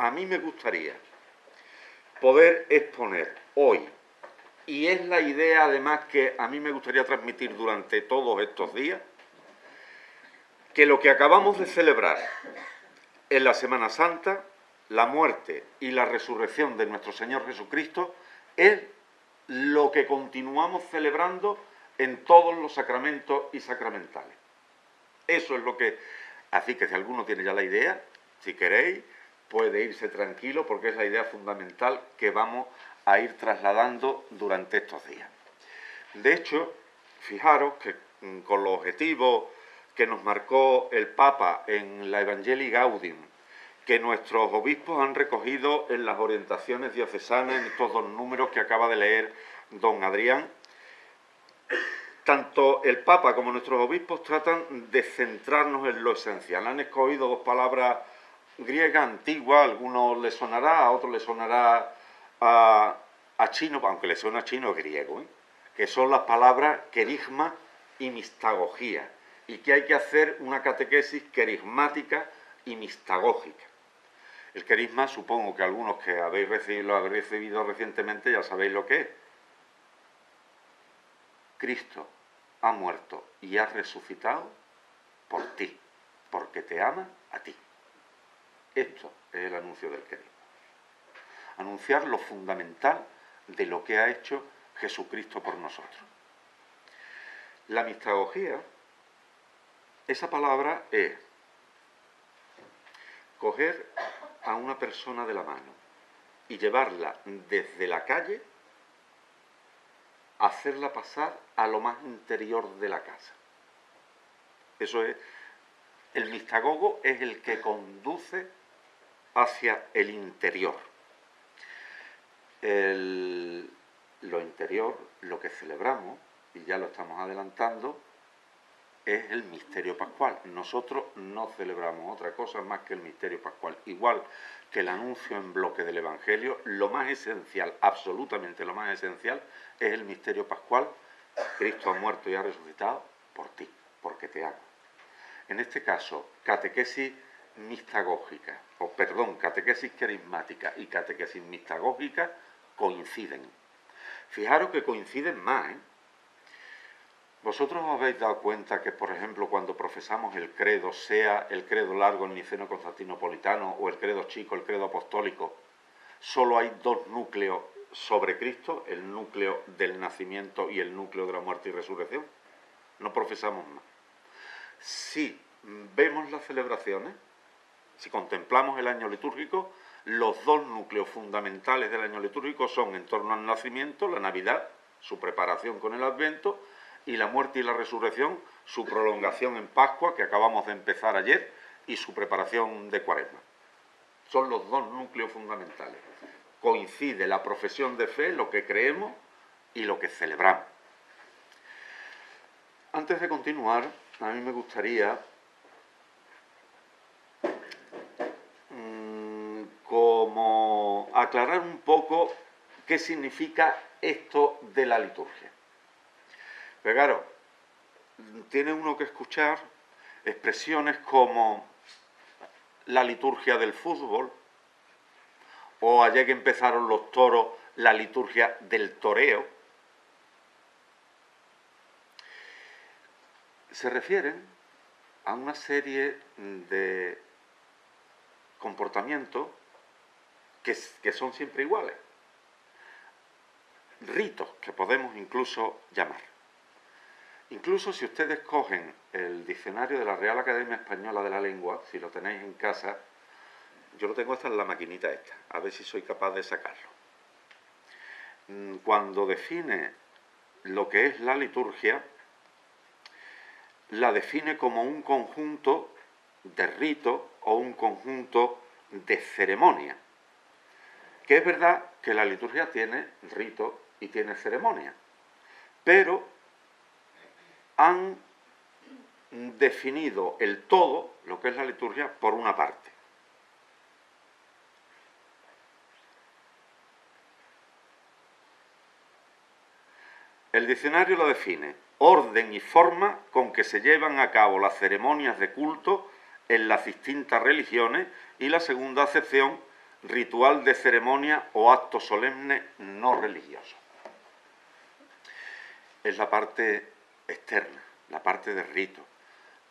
a mí me gustaría poder exponer hoy, y es la idea además que a mí me gustaría transmitir durante todos estos días, que lo que acabamos de celebrar en la Semana Santa, la muerte y la resurrección de nuestro Señor Jesucristo, es lo que continuamos celebrando en todos los sacramentos y sacramentales. Eso es lo que... Así que si alguno tiene ya la idea, si queréis, puede irse tranquilo porque es la idea fundamental que vamos a ir trasladando durante estos días. De hecho, fijaros que con los objetivos que nos marcó el Papa en la Evangelii Gaudium, que nuestros obispos han recogido en las orientaciones diocesanas, en estos dos números que acaba de leer don Adrián, tanto el Papa como nuestros obispos tratan de centrarnos en lo esencial. Han escogido dos palabras griegas antiguas, a algunos les sonará, a otros les sonará a chino, aunque les suena a chino, es griego, que son las palabras querigma y mistagogía, y que hay que hacer una catequesis querigmática y mistagógica. El querigma, supongo que algunos que lo habéis recibido recientemente ya sabéis lo que es. Cristo ha muerto y ha resucitado por ti, porque te ama a ti. Esto es el anuncio del querigma. Anunciar lo fundamental de lo que ha hecho Jesucristo por nosotros. La mistagogía, esa palabra es coger a una persona de la mano y llevarla desde la calle, hacerla pasar a lo más interior de la casa. Eso es, el mistagogo es el que conduce hacia el interior. Lo interior, lo que celebramos, y ya lo estamos adelantando, es el misterio pascual. Nosotros no celebramos otra cosa más que el misterio pascual. Igual que el anuncio en bloque del Evangelio, lo más esencial, absolutamente lo más esencial, es el misterio pascual. Cristo ha muerto y ha resucitado por ti, porque te ama. En este caso, catequesis mistagógica, catequesis querigmática y catequesis mistagógica coinciden. Fijaros que coinciden más, Vosotros os habéis dado cuenta que, por ejemplo, cuando profesamos el credo, sea el credo largo, el niceno-constantinopolitano, o el credo chico, el credo apostólico, solo hay dos núcleos sobre Cristo, el núcleo del nacimiento y el núcleo de la muerte y resurrección? No profesamos más. Si vemos las celebraciones, si contemplamos el año litúrgico, los dos núcleos fundamentales del año litúrgico son en torno al nacimiento, la Navidad, su preparación con el Adviento, y la muerte y la resurrección, su prolongación en Pascua, que acabamos de empezar ayer, y su preparación de Cuaresma. Son los dos núcleos fundamentales. Coincide la profesión de fe, lo que creemos y lo que celebramos. Antes de continuar, a mí me gustaría como aclarar un poco qué significa esto de la liturgia. Pero claro, tiene uno que escuchar expresiones como la liturgia del fútbol, o ayer que empezaron los toros, la liturgia del toreo. Se refieren a una serie de comportamientos que son siempre iguales, ritos que podemos incluso llamar. Incluso si ustedes cogen el diccionario de la Real Academia Española de la Lengua, si lo tenéis en casa, yo lo tengo hasta en la maquinita esta, a ver si soy capaz de sacarlo. Cuando define lo que es la liturgia, la define como un conjunto de ritos o un conjunto de ceremonias. Que es verdad que la liturgia tiene ritos y tiene ceremonias, pero han definido el todo, lo que es la liturgia, por una parte. El diccionario lo define: orden y forma con que se llevan a cabo las ceremonias de culto en las distintas religiones, y la segunda acepción, ritual de ceremonia o acto solemne no religioso. Es la parte externa, la parte del rito.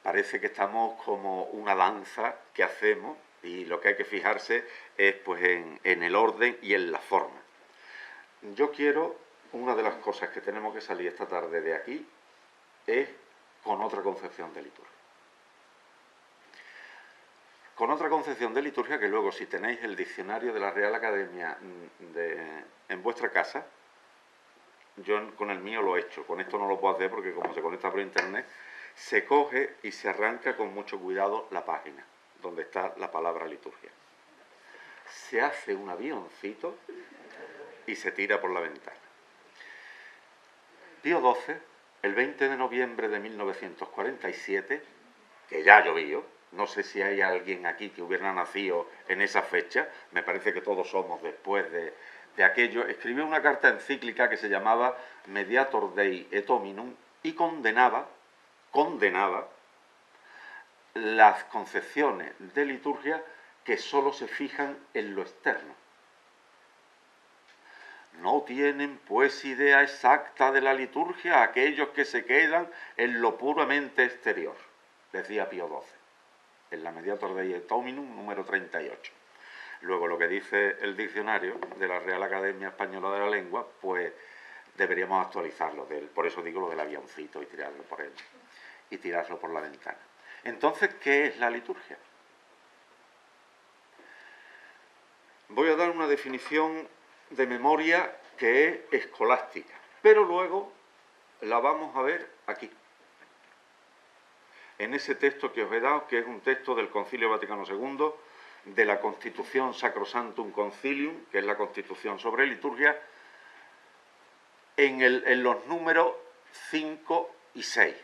Parece que estamos como una danza que hacemos y lo que hay que fijarse es pues en el orden y en la forma. Yo quiero, una de las cosas que tenemos que salir esta tarde de aquí es con otra concepción de liturgia. Con otra concepción de liturgia que luego, si tenéis el diccionario de la Real Academia en vuestra casa, yo con el mío lo he hecho, con esto no lo puedo hacer porque como se conecta por internet, se coge y se arranca con mucho cuidado la página donde está la palabra liturgia. Se hace un avioncito y se tira por la ventana. Pío XII, el 20 de noviembre de 1947, que ya llovió, no sé si hay alguien aquí que hubiera nacido en esa fecha, me parece que todos somos después de aquello, escribió una carta encíclica que se llamaba Mediator Dei et Hominum y condenaba las concepciones de liturgia que solo se fijan en lo externo. No tienen pues idea exacta de la liturgia aquellos que se quedan en lo puramente exterior, decía Pío XII, en la Mediator Dei et Hominum número 38. Luego lo que dice el diccionario de la Real Academia Española de la Lengua, pues deberíamos actualizarlo, por eso digo lo del avioncito y tirarlo por él, y tirarlo por la ventana. Entonces, ¿qué es la liturgia? Voy a dar una definición de memoria que es escolástica, pero luego la vamos a ver aquí, en ese texto que os he dado, que es un texto del Concilio Vaticano II, de la Constitución Sacrosanctum Concilium, que es la Constitución sobre liturgia, en los números 5 y 6.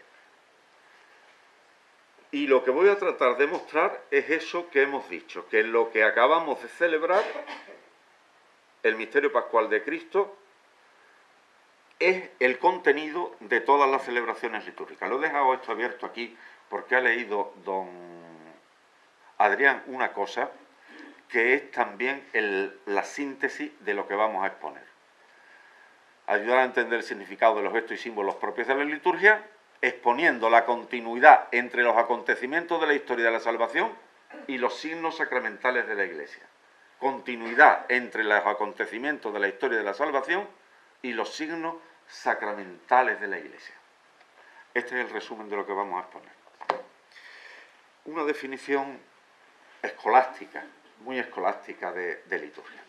Y lo que voy a tratar de mostrar es eso que hemos dicho, que lo que acabamos de celebrar, el misterio pascual de Cristo, es el contenido de todas las celebraciones litúrgicas. Lo he dejado esto abierto aquí porque ha leído don Adrián una cosa que es también la síntesis de lo que vamos a exponer. Ayudar a entender el significado de los gestos y símbolos propios de la liturgia, exponiendo la continuidad entre los acontecimientos de la historia de la salvación y los signos sacramentales de la Iglesia. Continuidad entre los acontecimientos de la historia de la salvación y los signos sacramentales de la Iglesia. Este es el resumen de lo que vamos a exponer. Una definición escolástica, muy escolástica de liturgia,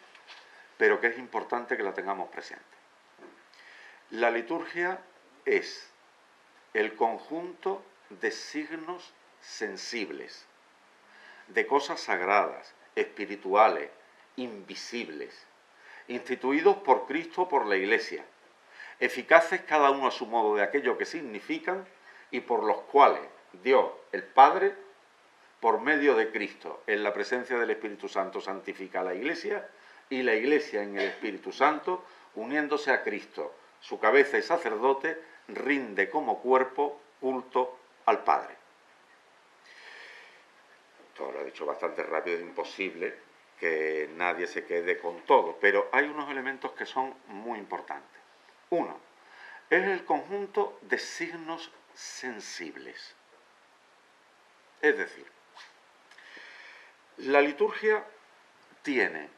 pero que es importante que la tengamos presente. La liturgia es el conjunto de signos sensibles, de cosas sagradas, espirituales, invisibles, instituidos por Cristo o por la Iglesia, eficaces cada uno a su modo de aquello que significan y por los cuales Dios, el Padre, por medio de Cristo, en la presencia del Espíritu Santo, santifica a la Iglesia y la Iglesia en el Espíritu Santo, uniéndose a Cristo, su cabeza y sacerdote, rinde como cuerpo culto al Padre. Todo lo he dicho bastante rápido, es imposible que nadie se quede con todo, pero hay unos elementos que son muy importantes. Uno, es el conjunto de signos sensibles. Es decir, la liturgia tiene,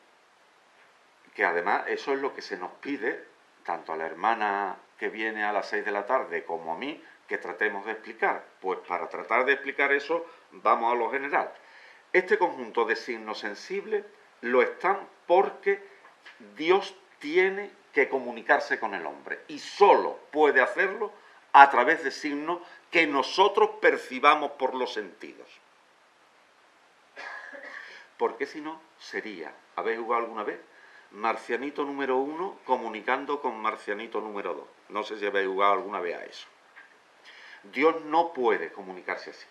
que además eso es lo que se nos pide, tanto a la hermana que viene a las 6 de la tarde como a mí, que tratemos de explicar. Pues para tratar de explicar eso, vamos a lo general. Este conjunto de signos sensibles lo están porque Dios tiene que comunicarse con el hombre y solo puede hacerlo a través de signos que nosotros percibamos por los sentidos. Porque si no, sería, ¿habéis jugado alguna vez? Marcianito número 1 comunicando con Marcianito número 2. No sé si habéis jugado alguna vez a eso. Dios no puede comunicarse así.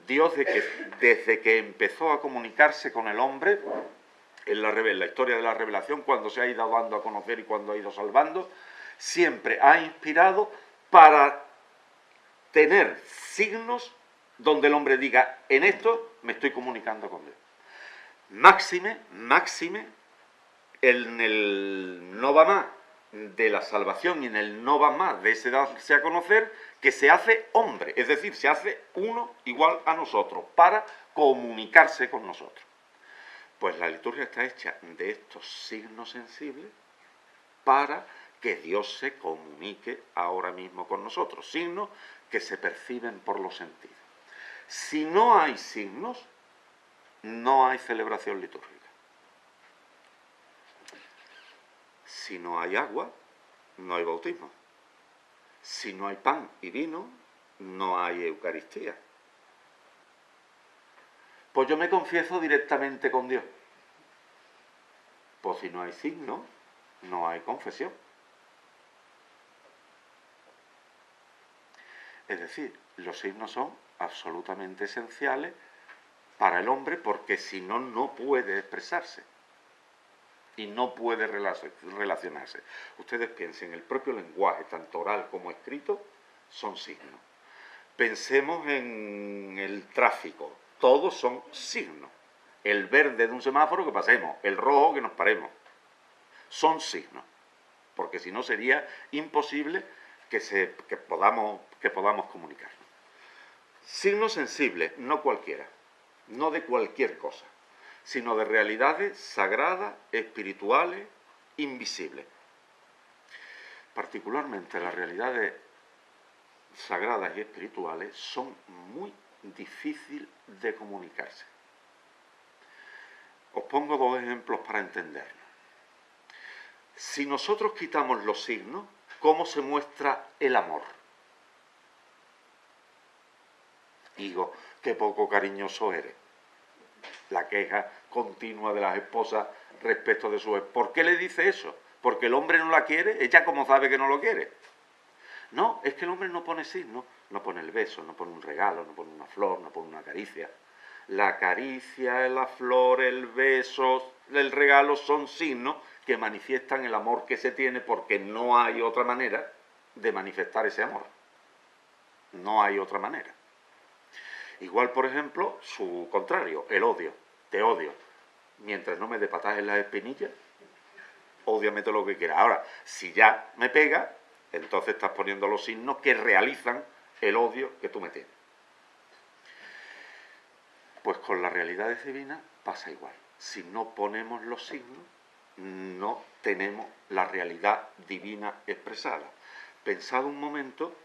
Dios, desde que empezó a comunicarse con el hombre, en la historia de la revelación, cuando se ha ido dando a conocer y cuando ha ido salvando, siempre ha inspirado para tener signos donde el hombre diga, en esto me estoy comunicando con Dios. Máxime en el no va más de la salvación y en el no va más de ese darse a conocer, que se hace hombre, es decir, se hace uno igual a nosotros, para comunicarse con nosotros. Pues la liturgia está hecha de estos signos sensibles para que Dios se comunique ahora mismo con nosotros, signos que se perciben por los sentidos. Si no hay signos, no hay celebración litúrgica. Si no hay agua, no hay bautismo. Si no hay pan y vino, no hay Eucaristía. Pues yo me confieso directamente con Dios. Pues si no hay signo, no hay confesión. Es decir, los signos son absolutamente esenciales para el hombre, porque si no, no puede expresarse y no puede relacionarse. Ustedes piensen, el propio lenguaje, tanto oral como escrito, son signos. Pensemos en el tráfico, todos son signos. El verde de un semáforo, que pasemos, el rojo, que nos paremos. Son signos, porque si no sería imposible que podamos comunicarnos. Signos sensibles, no cualquiera, no de cualquier cosa, sino de realidades sagradas, espirituales, invisibles. Particularmente las realidades sagradas y espirituales son muy difíciles de comunicarse. Os pongo dos ejemplos para entenderlo. Si nosotros quitamos los signos, ¿cómo se muestra el amor? Digo, qué poco cariñoso eres. La queja continua de las esposas respecto de su esposo. ¿Por qué le dice eso? ¿Porque el hombre no la quiere? ¿Ella cómo sabe que no lo quiere? No, es que el hombre no pone signos, no pone el beso, no pone un regalo, no pone una flor, no pone una caricia. La caricia, la flor, el beso, el regalo son signos que manifiestan el amor que se tiene, porque no hay otra manera de manifestar ese amor. No hay otra manera. Igual, por ejemplo, su contrario, el odio. Te odio. Mientras no me dé patadas en las espinillas, ódiame todo lo que quieras. Ahora, si ya me pega, entonces estás poniendo los signos que realizan el odio que tú me tienes. Pues con las realidades divinas pasa igual. Si no ponemos los signos, no tenemos la realidad divina expresada. Pensad un momento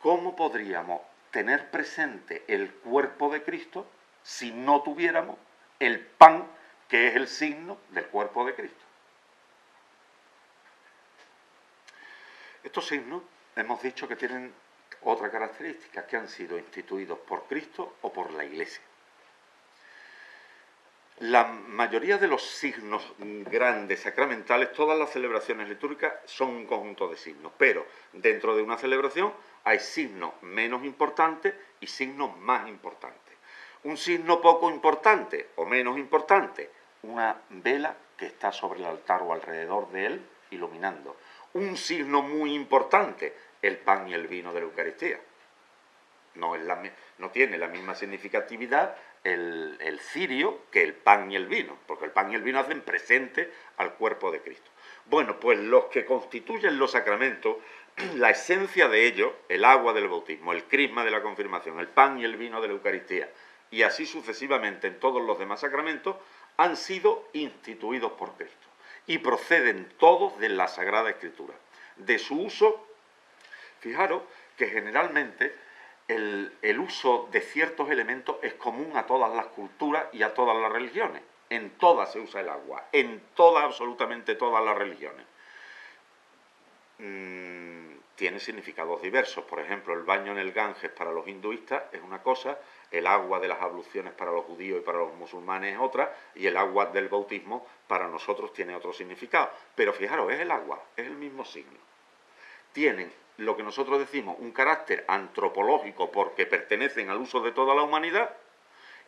cómo podríamos tener presente el cuerpo de Cristo si no tuviéramos el pan, que es el signo del cuerpo de Cristo. Estos signos hemos dicho que tienen otra característica, que han sido instituidos por Cristo o por la Iglesia. La mayoría de los signos grandes sacramentales, todas las celebraciones litúrgicas son un conjunto de signos, pero dentro de una celebración hay signos menos importantes y signos más importantes. Un signo poco importante o menos importante, una vela que está sobre el altar o alrededor de él iluminando. Un signo muy importante, el pan y el vino de la Eucaristía. No tiene la misma significatividad el cirio que el pan y el vino, porque el pan y el vino hacen presente al cuerpo de Cristo. Bueno, pues los que constituyen los sacramentos, la esencia de ellos, el agua del bautismo, el crisma de la confirmación, el pan y el vino de la Eucaristía, y así sucesivamente en todos los demás sacramentos, han sido instituidos por Cristo y proceden todos de la Sagrada Escritura. De su uso, fijaros que generalmente el uso de ciertos elementos es común a todas las culturas y a todas las religiones. En todas se usa el agua, en todas, absolutamente todas las religiones. Tiene significados diversos. Por ejemplo, el baño en el Ganges para los hinduistas es una cosa, el agua de las abluciones para los judíos y para los musulmanes es otra, y el agua del bautismo para nosotros tiene otro significado. Pero fijaros, es el agua, es el mismo signo. Tienen lo que nosotros decimos un carácter antropológico porque pertenecen al uso de toda la humanidad,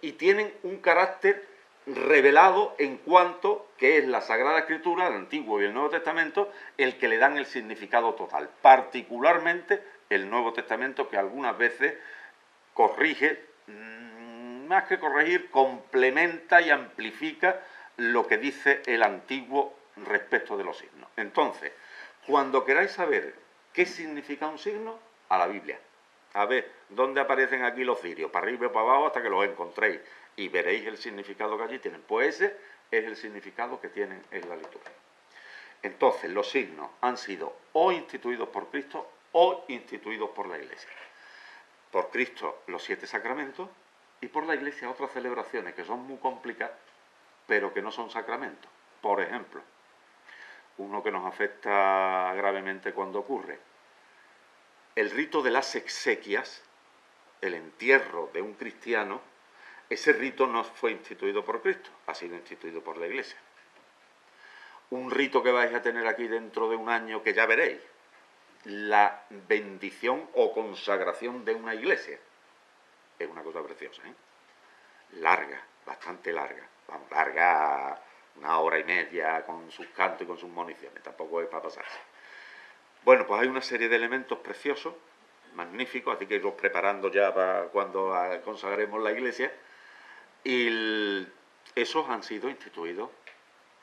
y tienen un carácter revelado en cuanto que es la Sagrada Escritura, el Antiguo y el Nuevo Testamento, el que le dan el significado total. Particularmente el Nuevo Testamento, que algunas veces corrige, más que corregir, complementa y amplifica lo que dice el antiguo respecto de los signos. Entonces, cuando queráis saber qué significa un signo, a la Biblia. A ver, ¿dónde aparecen aquí los cirios? Para arriba y para abajo hasta que los encontréis y veréis el significado que allí tienen. Pues ese es el significado que tienen en la liturgia. Entonces, los signos han sido o instituidos por Cristo o instituidos por la Iglesia. Por Cristo los 7 sacramentos y por la Iglesia otras celebraciones que son muy complicadas, pero que no son sacramentos. Por ejemplo, uno que nos afecta gravemente cuando ocurre, el rito de las exequias, el entierro de un cristiano, ese rito no fue instituido por Cristo, ha sido instituido por la Iglesia. Un rito que vais a tener aquí dentro de un año, que ya veréis, la bendición o consagración de una iglesia. Es una cosa preciosa, ¿eh? Larga, bastante larga. Vamos, larga 1 hora y media con sus cantos y con sus municiones, tampoco es para pasarse. Bueno, pues hay una serie de elementos preciosos, magníficos, así que irlos preparando ya para cuando consagremos la iglesia. Y esos han sido instituidos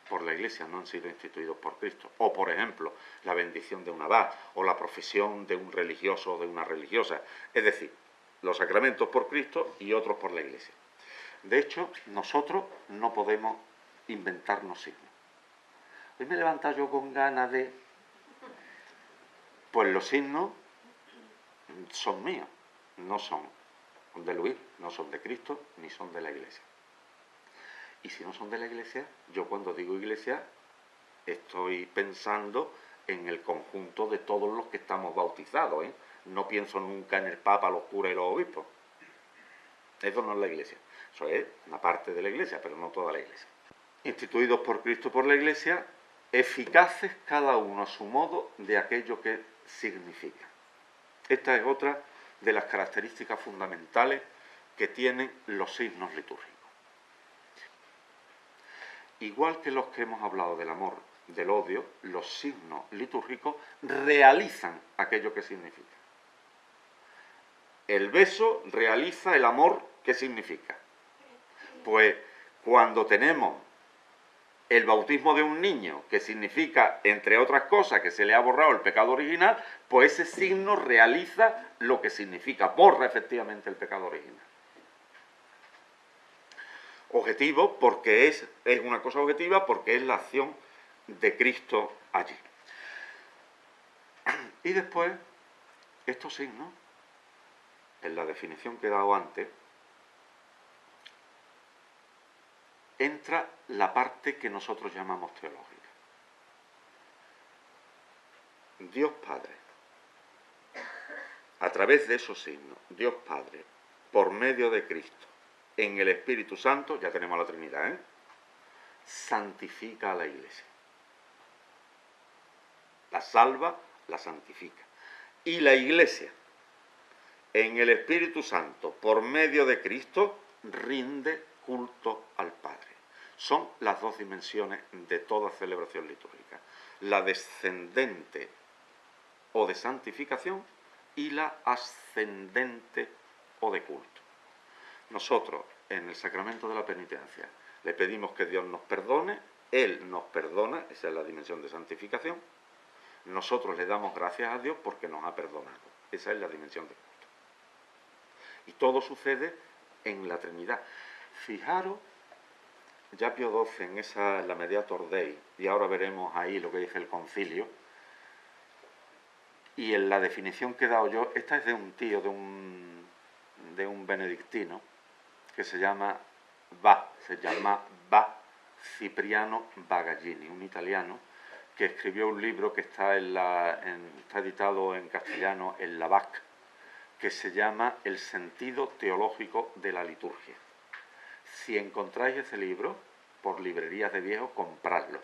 por la Iglesia, no han sido instituidos por Cristo. O, por ejemplo, la bendición de un abad, o la profesión de un religioso o de una religiosa. Es decir, los sacramentos por Cristo y otros por la Iglesia. De hecho, nosotros no podemos inventarnos signos. Hoy me he levantado yo con ganas de... Pues los signos son míos, no son de Luis, no son de Cristo, ni son de la Iglesia. Y si no son de la Iglesia, yo cuando digo Iglesia estoy pensando en el conjunto de todos los que estamos bautizados, ¿eh? No pienso nunca en el Papa, los curas y los obispos. Eso no es la Iglesia. Eso es una parte de la Iglesia, pero no toda la Iglesia. Instituidos por Cristo y por la Iglesia, eficaces cada uno a su modo de aquello que significa. Esta es otra de las características fundamentales que tienen los signos litúrgicos. Igual que los que hemos hablado del amor, del odio, los signos litúrgicos realizan aquello que significa. El beso realiza el amor que significa. Pues cuando tenemos el bautismo de un niño, que significa, entre otras cosas, que se le ha borrado el pecado original, pues ese signo realiza lo que significa, borra efectivamente el pecado original. Objetivo porque es una cosa objetiva, porque es la acción de Cristo allí. Y después, estos signos, en la definición que he dado antes, entra la parte que nosotros llamamos teológica. Dios Padre, a través de esos signos, Dios Padre, por medio de Cristo, en el Espíritu Santo, ya tenemos la Trinidad, ¿eh? Santifica a la Iglesia. La salva, la santifica. Y la Iglesia, en el Espíritu Santo, por medio de Cristo, rinde culto al Padre. Son las dos dimensiones de toda celebración litúrgica. La descendente o de santificación y la ascendente o de culto. Nosotros, en el sacramento de la penitencia, le pedimos que Dios nos perdone, Él nos perdona, esa es la dimensión de santificación. Nosotros le damos gracias a Dios porque nos ha perdonado, esa es la dimensión de culto. Y todo sucede en la Trinidad. Fijaros, ya Pío XII en la Mediator Dei, y ahora veremos ahí lo que dice el concilio, y en la definición que he dado yo, esta es de un tío, de un benedictino, que se llama Cipriano Bagaglini, un italiano que escribió un libro que está editado en castellano en la BAC, que se llama El sentido teológico de la liturgia. Si encontráis ese libro por librerías de viejos, compradlo.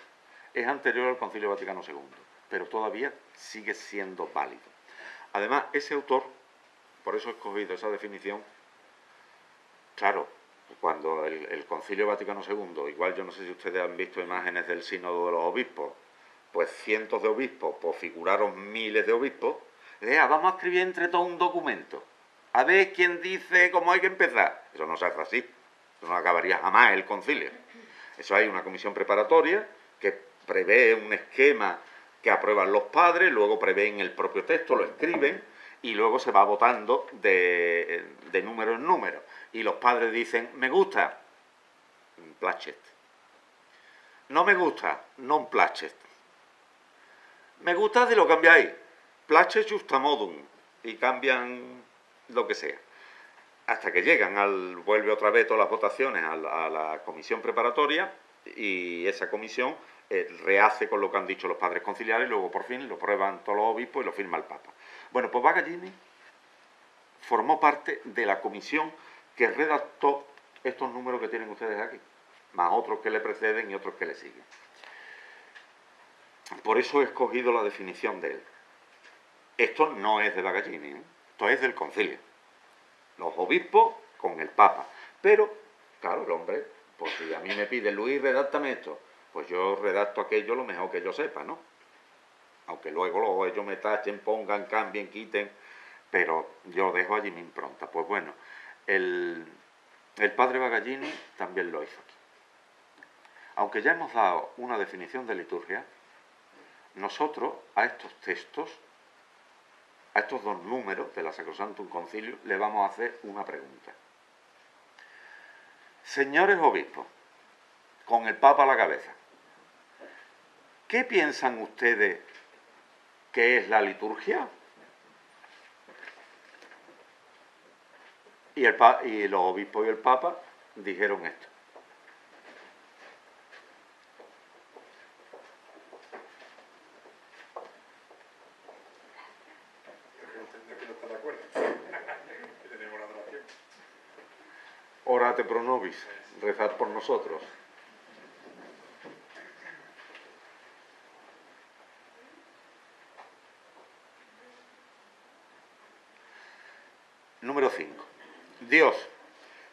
Es anterior al Concilio Vaticano II, pero todavía sigue siendo válido. Además, ese autor, por eso he escogido esa definición, claro, cuando el Concilio Vaticano II, igual yo no sé si ustedes han visto imágenes del sínodo de los obispos, pues cientos de obispos, pues figuraron miles de obispos, vamos a escribir entre todos un documento. A ver quién dice cómo hay que empezar. Eso no se hace así. Eso no acabaría jamás el concilio. Eso hay una comisión preparatoria que prevé un esquema que aprueban los padres, luego prevén el propio texto, lo escriben y luego se va votando de número en número. Y los padres dicen, me gusta, placet. No me gusta, non placet. Me gusta si lo cambiáis, placet justamodum, y cambian lo que sea. Hasta que llegan, vuelve otra vez todas las votaciones a la comisión preparatoria y esa comisión rehace con lo que han dicho los padres conciliares y luego por fin lo prueban todos los obispos y lo firma el Papa. Bueno, pues Bagallini formó parte de la comisión que redactó estos números que tienen ustedes aquí, más otros que le preceden y otros que le siguen. Por eso he escogido la definición de él. Esto no es de Bagallini, ¿eh? Esto es del concilio. Los obispos con el Papa. Pero, claro, el hombre, pues si a mí me pide, Luis, redáctame esto, pues yo redacto aquello lo mejor que yo sepa, ¿no? Aunque luego ellos me tachen, pongan, cambien, quiten, pero yo dejo allí mi impronta. Pues bueno, el padre Bagallini también lo hizo aquí. Aunque ya hemos dado una definición de liturgia, nosotros a estos textos, a estos dos números de la Sacrosanctum Concilio, le vamos a hacer una pregunta. Señores obispos, con el Papa a la cabeza, ¿qué piensan ustedes que es la liturgia? Y los obispos y el Papa dijeron esto. Orate pro nobis, rezad por nosotros. Número 5. Dios,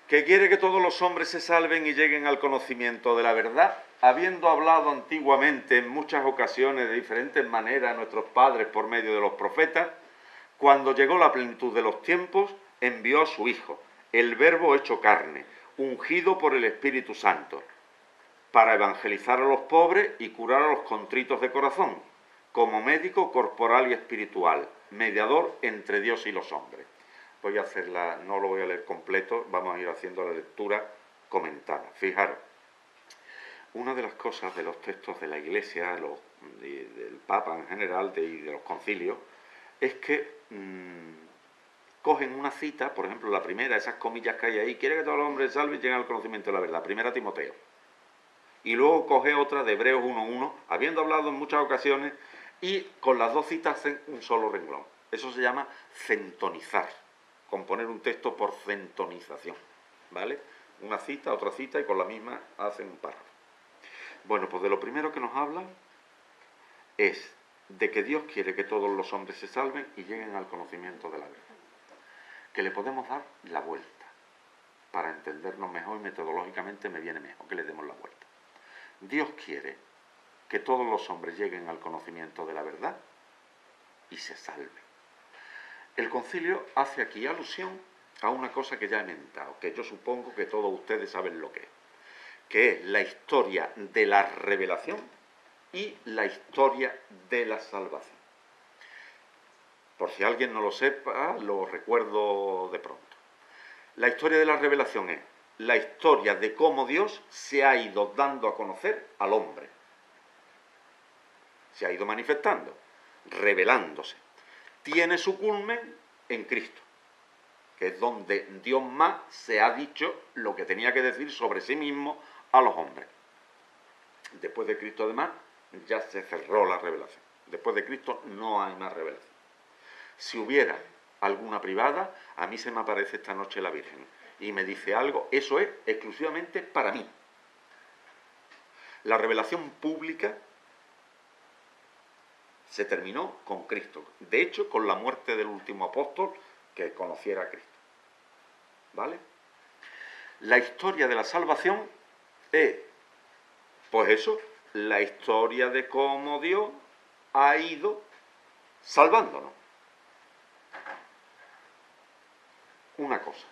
que quiere que todos los hombres se salven y lleguen al conocimiento de la verdad, habiendo hablado antiguamente en muchas ocasiones de diferentes maneras a nuestros padres por medio de los profetas, cuando llegó la plenitud de los tiempos, envió a su Hijo, el Verbo hecho carne, ungido por el Espíritu Santo, para evangelizar a los pobres y curar a los contritos de corazón, como médico corporal y espiritual, mediador entre Dios y los hombres. Voy a hacerla, no lo voy a leer completo, vamos a ir haciendo la lectura comentada. Fijaros, una de las cosas de los textos de la Iglesia, del Papa en general y de los concilios, es que cogen una cita, por ejemplo, la primera, esas comillas que hay ahí, quiere que todos los hombres se salven y lleguen al conocimiento de la verdad, primera Timoteo. Y luego coge otra de Hebreos 1.1, habiendo hablado en muchas ocasiones, y con las dos citas hacen un solo renglón. Eso se llama centonizar, componer un texto por centonización, ¿vale? Una cita, otra cita, y con la misma hacen un párrafo. Bueno, pues de lo primero que nos habla es de que Dios quiere que todos los hombres se salven y lleguen al conocimiento de la verdad. Que le podemos dar la vuelta. Para entendernos mejor y metodológicamente me viene mejor que le demos la vuelta. Dios quiere que todos los hombres lleguen al conocimiento de la verdad y se salven. El concilio hace aquí alusión a una cosa que ya he mentado, que yo supongo que todos ustedes saben lo que es la historia de la revelación y la historia de la salvación. Por si alguien no lo sepa, lo recuerdo de pronto. La historia de la revelación es la historia de cómo Dios se ha ido dando a conocer al hombre. Se ha ido manifestando, revelándose. Tiene su culmen en Cristo, que es donde Dios más se ha dicho lo que tenía que decir sobre sí mismo a los hombres. Después de Cristo, además, ya se cerró la revelación. Después de Cristo no hay más revelación. Si hubiera alguna privada, a mí se me aparece esta noche la Virgen y me dice algo, eso es exclusivamente para mí. La revelación pública se terminó con Cristo. De hecho, con la muerte del último apóstol que conociera a Cristo. ¿Vale? La historia de la salvación es, pues eso, la historia de cómo Dios ha ido salvándonos. una cosa.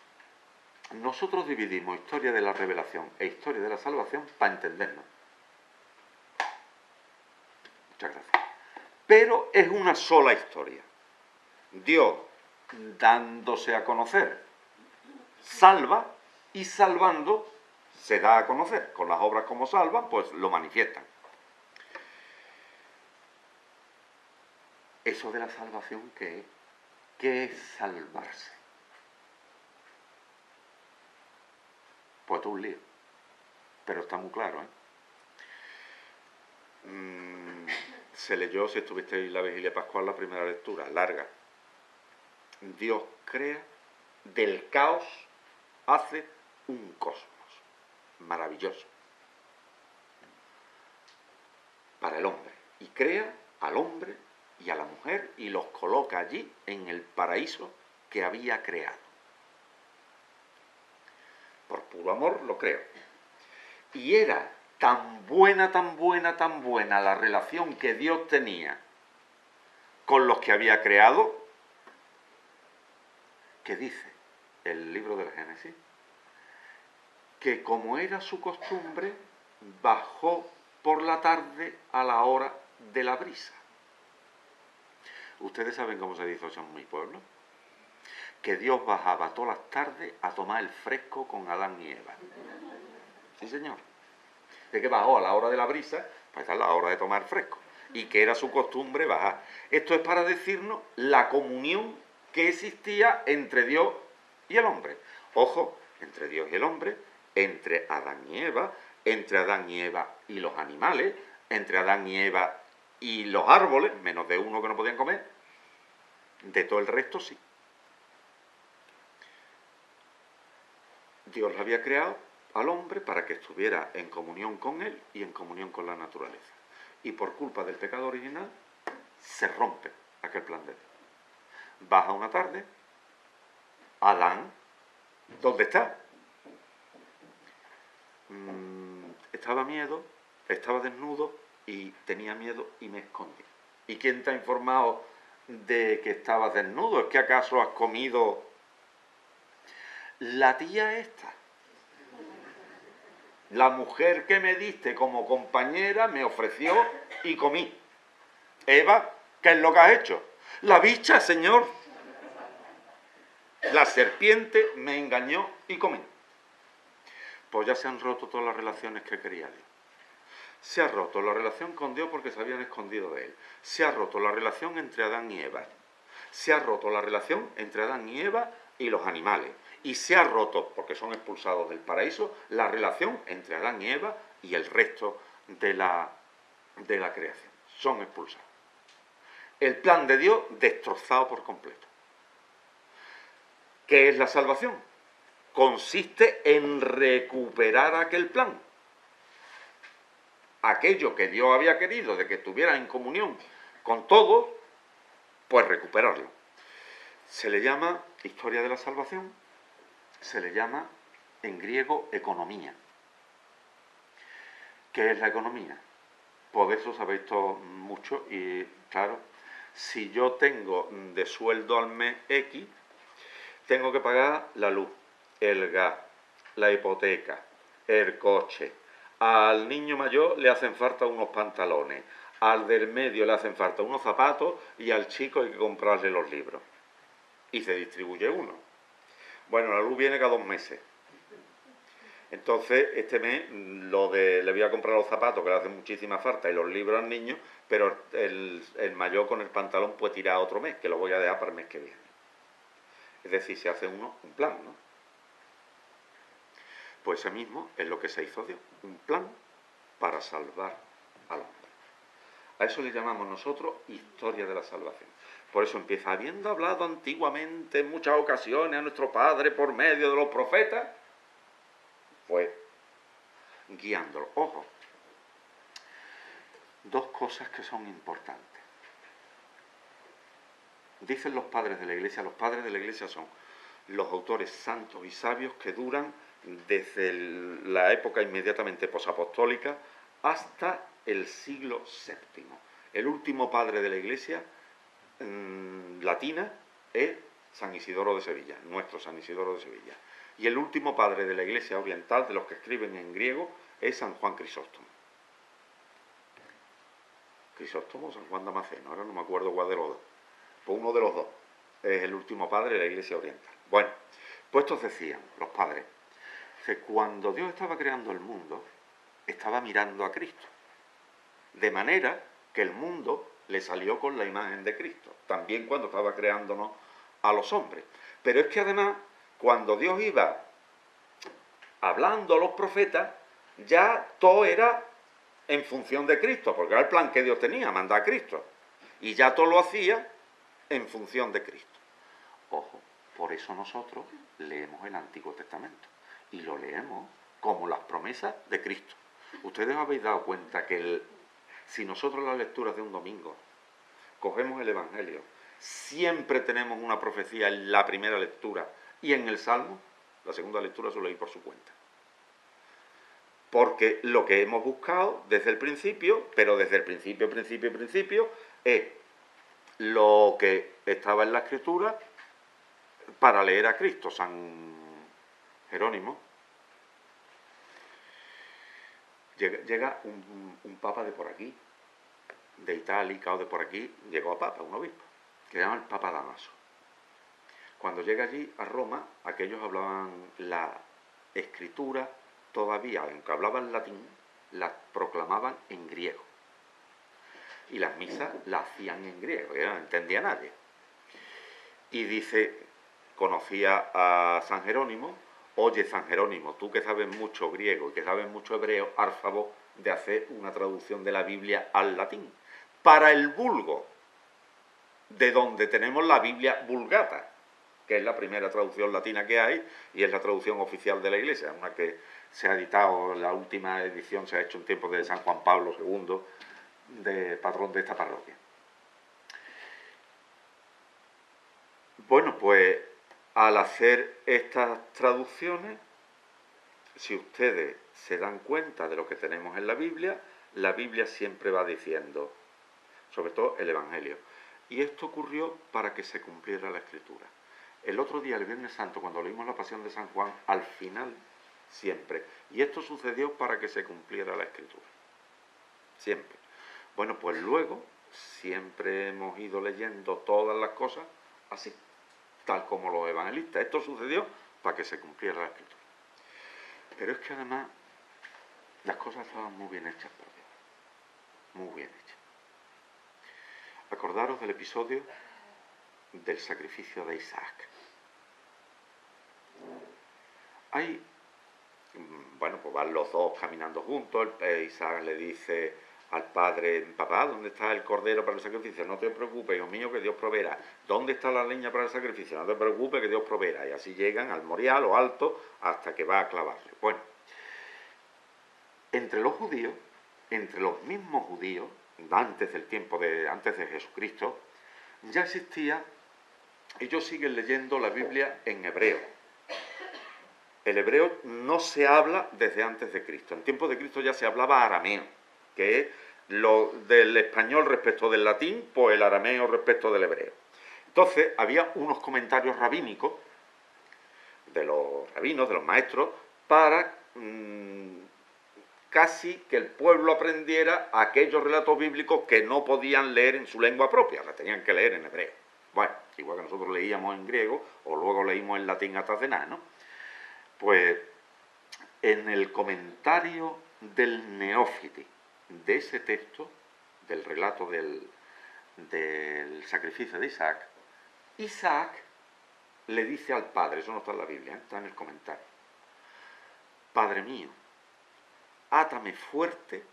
Nosotros dividimos historia de la revelación e historia de la salvación para entendernos. Muchas gracias. Pero es una sola historia. Dios, dándose a conocer, salva, y salvando se da a conocer. Con las obras como salvan, pues lo manifiestan. Eso de la salvación, ¿qué es? ¿Qué es salvarse? Pues es un lío. Pero está muy claro, ¿eh? Se leyó, si estuvisteis en la Vigilia Pascual, la primera lectura, larga. Dios crea, del caos hace un cosmos maravilloso para el hombre. Y crea al hombre y a la mujer y los coloca allí en el paraíso que había creado. Por puro amor lo creo. Y era tan buena, tan buena, tan buena la relación que Dios tenía con los que había creado, que dice el libro del Génesis, que como era su costumbre, bajó por la tarde a la hora de la brisa. ¿Ustedes saben cómo se dice eso en mi pueblo? Que Dios bajaba todas las tardes a tomar el fresco con Adán y Eva. Sí, señor. De que bajó a la hora de la brisa, pues a la hora de tomar fresco. Y que era su costumbre bajar. Esto es para decirnos la comunión que existía entre Dios y el hombre. Ojo, entre Dios y el hombre, entre Adán y Eva, entre Adán y Eva y los animales, entre Adán y Eva y los árboles, menos de uno que no podían comer. De todo el resto sí. Dios lo había creado al hombre para que estuviera en comunión con él y en comunión con la naturaleza. Y por culpa del pecado original se rompe aquel plan de Dios. Baja una tarde, Adán, ¿dónde está? Estaba miedo, estaba desnudo y tenía miedo y me escondí. ¿Y quién te ha informado de que estabas desnudo? ¿Es que acaso has comido la tía esta? La mujer que me diste como compañera me ofreció y comí. Eva, ¿qué es lo que has hecho? La bicha, señor. La serpiente me engañó y comí. Pues ya se han roto todas las relaciones que quería Dios. Se ha roto la relación con Dios porque se habían escondido de él. Se ha roto la relación entre Adán y Eva. Se ha roto la relación entre Adán y Eva y los animales. Y se ha roto, porque son expulsados del paraíso, la relación entre Adán y Eva y el resto de la creación. Son expulsados. El plan de Dios destrozado por completo. ¿Qué es la salvación? Consiste en recuperar aquel plan. Aquello que Dios había querido de que estuviera en comunión con todos, pues recuperarlo. Se le llama historia de la salvación, se le llama en griego economía. ¿Qué es la economía? Pues de eso sabéis todos mucho y claro, si yo tengo de sueldo al mes X, tengo que pagar la luz, el gas, la hipoteca, el coche. Al niño mayor le hacen falta unos pantalones, al del medio le hacen falta unos zapatos y al chico hay que comprarle los libros. Y se distribuye uno. Bueno, la luz viene cada 2 meses. Entonces, este mes le voy a comprar los zapatos que le hacen muchísima falta y los libros al niño, pero el mayor con el pantalón puede tirar otro mes, que lo voy a dejar para el mes que viene. Es decir, se hace uno un plan, ¿no? Pues ese mismo es lo que se hizo Dios, un plan para salvar al hombre. A eso le llamamos nosotros historia de la salvación. Por eso empieza, habiendo hablado antiguamente en muchas ocasiones a nuestro Padre por medio de los profetas, pues guiándolo. Ojo, dos cosas que son importantes. Dicen los padres de la Iglesia son los autores santos y sabios que duran desde la época inmediatamente posapostólica hasta el siglo VII. El último padre de la Iglesia latina es San Isidoro de Sevilla, nuestro San Isidoro de Sevilla. Y el último padre de la Iglesia oriental, de los que escriben en griego, es San Juan Crisóstomo. Crisóstomo o San Juan Damasceno, ahora no me acuerdo cuál de los dos. Pues uno de los dos es el último padre de la Iglesia oriental. Bueno, pues estos decían, los padres, que cuando Dios estaba creando el mundo, estaba mirando a Cristo. De manera que el mundo le salió con la imagen de Cristo. También cuando estaba creándonos a los hombres. Pero es que además, cuando Dios iba hablando a los profetas, ya todo era en función de Cristo, porque era el plan que Dios tenía, mandar a Cristo. Y ya todo lo hacía en función de Cristo. Ojo, por eso nosotros leemos el Antiguo Testamento. Y lo leemos como las promesas de Cristo. Ustedes os habéis dado cuenta que si nosotros las lecturas de un domingo cogemos el Evangelio, siempre tenemos una profecía en la primera lectura y en el Salmo, la segunda lectura suele ir por su cuenta. Porque lo que hemos buscado desde el principio, pero desde el principio, es lo que estaba en la Escritura para leer a Cristo. San Jerónimo, llega un papa de por aquí, de Itálica o de por aquí, llegó a papa, un obispo, que se llama el Papa Damaso. Cuando llega allí a Roma, aquellos hablaban la escritura todavía, aunque hablaban latín, la proclamaban en griego. Y las misas las hacían en griego, ya no entendía nadie. Y dice, conocía a San Jerónimo, oye San Jerónimo, tú que sabes mucho griego y que sabes mucho hebreo, haz favor de hacer una traducción de la Biblia al latín. Para el vulgo, de donde tenemos la Biblia Vulgata, que es la primera traducción latina que hay y es la traducción oficial de la Iglesia, una que se ha editado, la última edición se ha hecho en tiempos de San Juan Pablo II, de patrón de esta parroquia. Bueno, pues al hacer estas traducciones, si ustedes se dan cuenta de lo que tenemos en la Biblia siempre va diciendo, sobre todo el Evangelio. Y esto ocurrió para que se cumpliera la Escritura. El otro día, el Viernes Santo, cuando leímos la Pasión de San Juan, al final, siempre. Y esto sucedió para que se cumpliera la Escritura. Siempre. Bueno, pues luego, siempre hemos ido leyendo todas las cosas así, tal como los evangelistas. Esto sucedió para que se cumpliera la Escritura. Pero es que además, las cosas estaban muy bien hechas por Dios. Muy bien hechas. Acordaros del episodio del sacrificio de Isaac. Ahí, bueno, pues van los dos caminando juntos, Isaac le dice al padre, papá, ¿dónde está el cordero para el sacrificio? No te preocupes, hijo mío, que Dios proveerá. ¿Dónde está la leña para el sacrificio? No te preocupes, que Dios proveerá. Y así llegan al Moriah, lo alto, hasta que va a clavarle. Bueno, entre los judíos, entre los mismos judíos, antes de Jesucristo, ya existía, ellos siguen leyendo la Biblia en hebreo. El hebreo no se habla desde antes de Cristo. En tiempos de Cristo ya se hablaba arameo, que es lo del español respecto del latín, pues el arameo respecto del hebreo. Entonces había unos comentarios rabínicos de los rabinos, de los maestros, para casi que el pueblo aprendiera aquellos relatos bíblicos que no podían leer en su lengua propia, la tenían que leer en hebreo. Bueno, igual que nosotros leíamos en griego o luego leímos en latín hasta cenar, ¿no? Pues en el comentario del Neófiti de ese texto, del relato del sacrificio de Isaac, Isaac le dice al padre, eso no está en la Biblia, está en el comentario, Padre mío, átame fuerte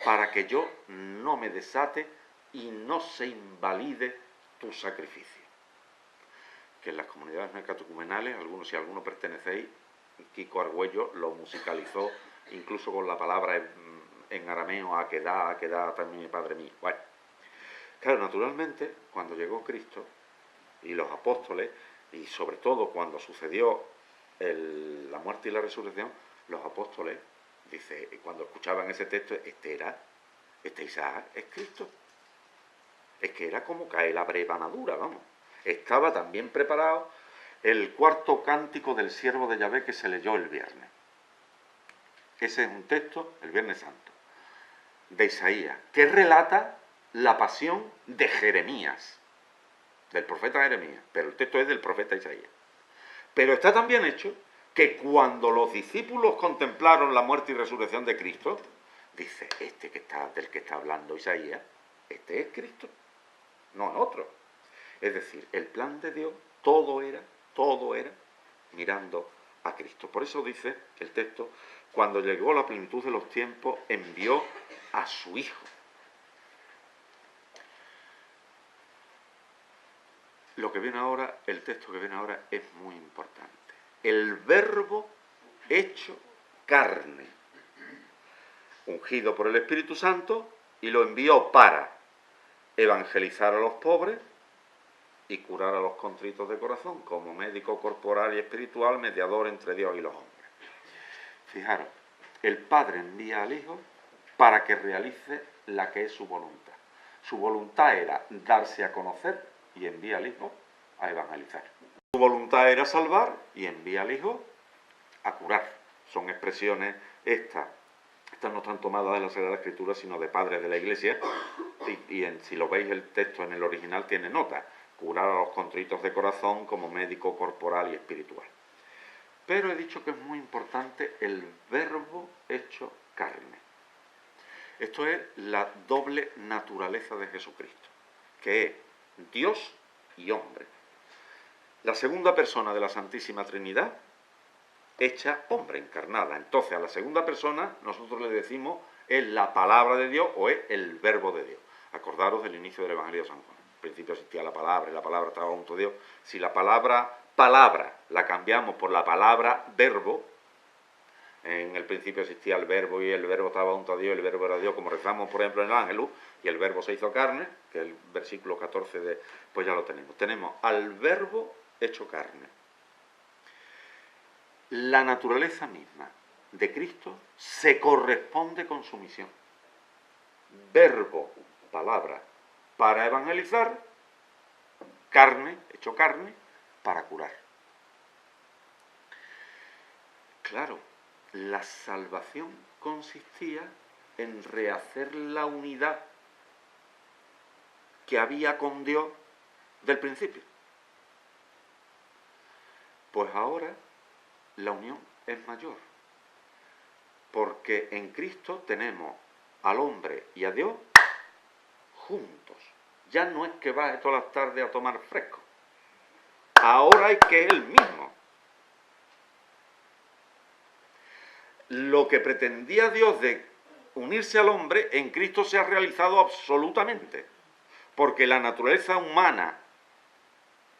para que yo no me desate y no se invalide tu sacrificio. Que en las comunidades neocatecumenales, si alguno pertenecéis, Kiko Argüello lo musicalizó incluso con la palabra en arameo, aquedá también Padre mío. Bueno, claro, naturalmente, cuando llegó Cristo y los apóstoles, y sobre todo cuando sucedió la muerte y la resurrección, los apóstoles, dice, cuando escuchaban ese texto, este Isaac es Cristo. Es que era como caer la breva madura, vamos. Estaba tan bien preparado el cuarto cántico del siervo de Yahvé que se leyó el viernes. Ese es un texto, el Viernes Santo, de Isaías, que relata la pasión de Jeremías, del profeta Jeremías, pero el texto es del profeta Isaías. Pero está también hecho que cuando los discípulos contemplaron la muerte y resurrección de Cristo, dice, del que está hablando Isaías, este es Cristo, no otro. Es decir, el plan de Dios, todo era mirando a Cristo. Por eso dice el texto, cuando llegó la plenitud de los tiempos, envió a su Hijo. Lo que viene ahora, el texto que viene ahora es muy importante. El Verbo hecho carne, ungido por el Espíritu Santo, y lo envió para evangelizar a los pobres y curar a los contritos de corazón, como médico corporal y espiritual, mediador entre Dios y los hombres. Fijaros, el Padre envía al Hijo para que realice la que es su voluntad. Su voluntad era darse a conocer y envía al Hijo a evangelizar. Su voluntad era salvar y envía al Hijo a curar. Son expresiones estas no están tomadas de la Sagrada Escritura, sino de padres de la Iglesia, si lo veis el texto en el original tiene nota, curar a los contritos de corazón como médico corporal y espiritual. Pero he dicho que es muy importante el Verbo hecho carne. Esto es la doble naturaleza de Jesucristo, que es Dios y hombre. La segunda persona de la Santísima Trinidad, hecha hombre, encarnada. Entonces, a la segunda persona nosotros le decimos es la palabra de Dios o es el Verbo de Dios. Acordaros del inicio del Evangelio de San Juan. Al principio existía la palabra y la palabra estaba junto a Dios. Si la palabra la cambiamos por la palabra verbo, en el principio existía el verbo y el verbo estaba junto a Dios, el verbo era Dios, como rezamos por ejemplo en el Ángelus, y el verbo se hizo carne, que es el versículo 14 pues ya lo tenemos. Tenemos al verbo hecho carne. La naturaleza misma de Cristo se corresponde con su misión. Verbo, palabra, para evangelizar, carne, hecho carne, para curar. Claro, la salvación consistía en rehacer la unidad que había con Dios del principio. Pues ahora la unión es mayor, porque en Cristo tenemos al hombre y a Dios juntos. Ya no es que baje todas las tardes a tomar fresco, ahora hay que él mismo. Lo que pretendía Dios de unirse al hombre, en Cristo se ha realizado absolutamente, porque la naturaleza humana,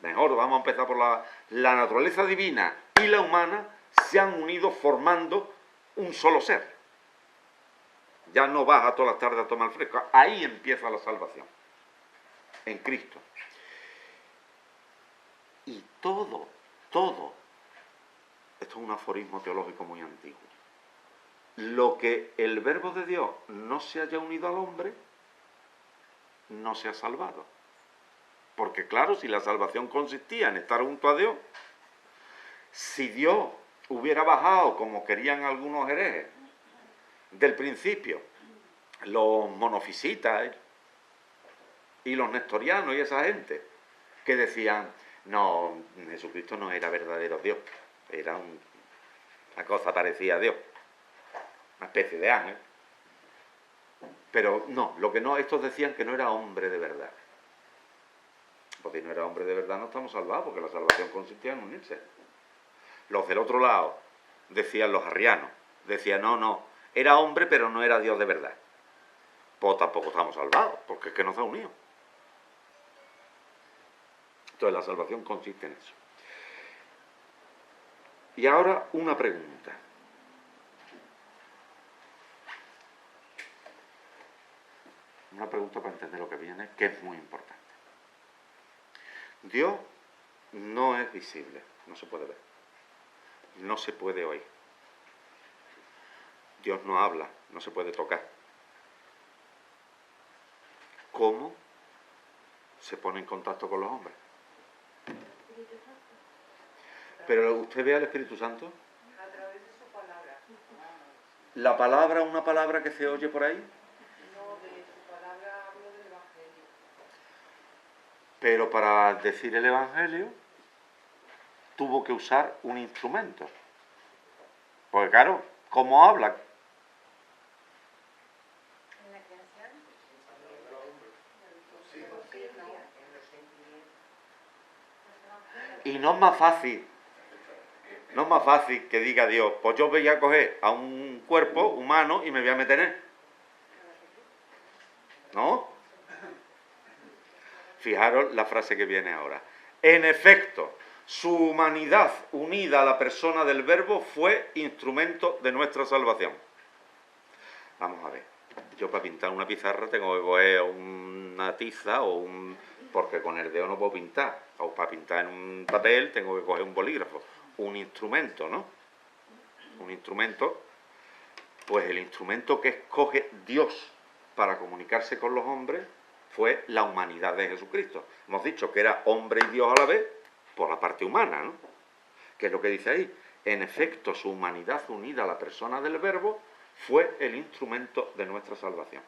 mejor, vamos a empezar por la naturaleza divina y la humana se han unido formando un solo ser. Ya no baja todas las tardes a tomar fresco. Ahí empieza la salvación, en Cristo. Y todo, esto es un aforismo teológico muy antiguo, lo que el Verbo de Dios no se haya unido al hombre, no se ha salvado. Porque claro, si la salvación consistía en estar junto a Dios, si Dios hubiera bajado, como querían algunos herejes, del principio, los monofisitas y los nestorianos y esa gente, que decían, no, Jesucristo no era verdadero Dios, era una cosa parecida a Dios, una especie de ángel. Pero no, estos decían que no era hombre de verdad. Porque si no era hombre de verdad no estamos salvados, porque la salvación consistía en unirse. Los del otro lado, decían los arrianos, decían, no, era hombre pero no era Dios de verdad. Pues tampoco estamos salvados, porque es que no se ha unido. Entonces la salvación consiste en eso. Y ahora una pregunta. Una pregunta para entender lo que viene, que es muy importante. Dios no es visible, no se puede ver, no se puede oír. Dios no habla, no se puede tocar. ¿Cómo se pone en contacto con los hombres? Pero usted ve al Espíritu Santo. A través de su palabra. La palabra, una palabra que se oye por ahí. No, de su palabra hablo del Evangelio. Pero para decir el Evangelio tuvo que usar un instrumento. Porque claro, ¿cómo habla? ¿En la creación? Y no es más fácil. No es más fácil que diga Dios, pues yo voy a coger a un cuerpo humano y me voy a meter en él. ¿No? Fijaros la frase que viene ahora. En efecto, su humanidad unida a la persona del Verbo fue instrumento de nuestra salvación. Vamos a ver. Yo para pintar una pizarra tengo que coger una tiza o un... porque con el dedo no puedo pintar. O para pintar en un papel tengo que coger un bolígrafo. Un instrumento, ¿no? Un instrumento, pues el instrumento que escoge Dios para comunicarse con los hombres fue la humanidad de Jesucristo. Hemos dicho que era hombre y Dios a la vez por la parte humana, ¿no? ¿Qué es lo que dice ahí? En efecto, su humanidad unida a la persona del Verbo fue el instrumento de nuestra salvación.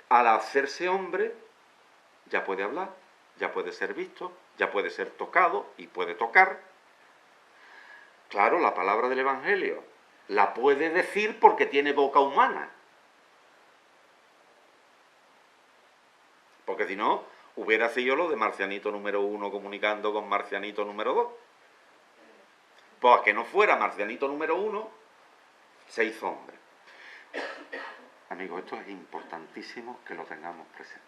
Al hacerse hombre, ya puede hablar, ya puede ser visto, ya puede ser tocado y puede tocar. Claro, la palabra del Evangelio la puede decir porque tiene boca humana. Porque si no, hubiera sido lo de Marcianito número 1 comunicando con Marcianito número 2. Pues que no fuera Marcianito número 1, se hizo hombre. Amigos, esto es importantísimo que lo tengamos presente.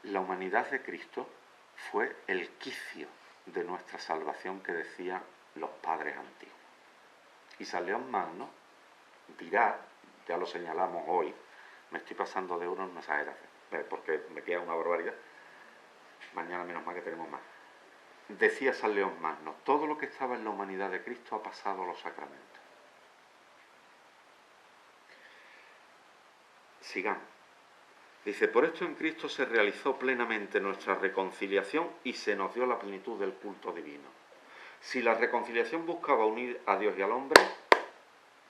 La humanidad de Cristo fue el quicio de nuestra salvación que decían los padres antiguos. Y San León Magno dirá, ya lo señalamos hoy, me estoy pasando de uno en una exageración, porque me queda una barbaridad, mañana menos mal que tenemos más. Decía San León Magno, todo lo que estaba en la humanidad de Cristo ha pasado a los sacramentos. Sigamos. Dice, por esto en Cristo se realizó plenamente nuestra reconciliación y se nos dio la plenitud del culto divino. Si la reconciliación buscaba unir a Dios y al hombre,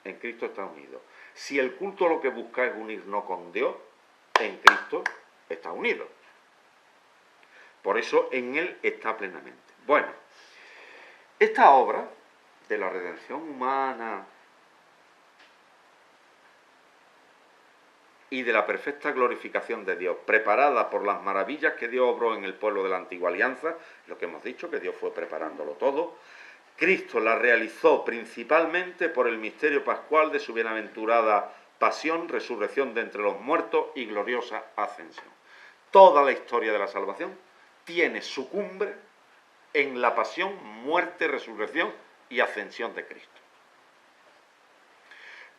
en Cristo está unido. Si el culto lo que busca es unirnos con Dios, en Cristo está unido. Por eso en Él está plenamente. Bueno, esta obra de la redención humana y de la perfecta glorificación de Dios, preparada por las maravillas que Dios obró en el pueblo de la antigua alianza, lo que hemos dicho, que Dios fue preparándolo todo, Cristo la realizó principalmente por el misterio pascual de su bienaventurada pasión, resurrección de entre los muertos y gloriosa ascensión. Toda la historia de la salvación tiene su cumbre en la pasión, muerte, resurrección y ascensión de Cristo.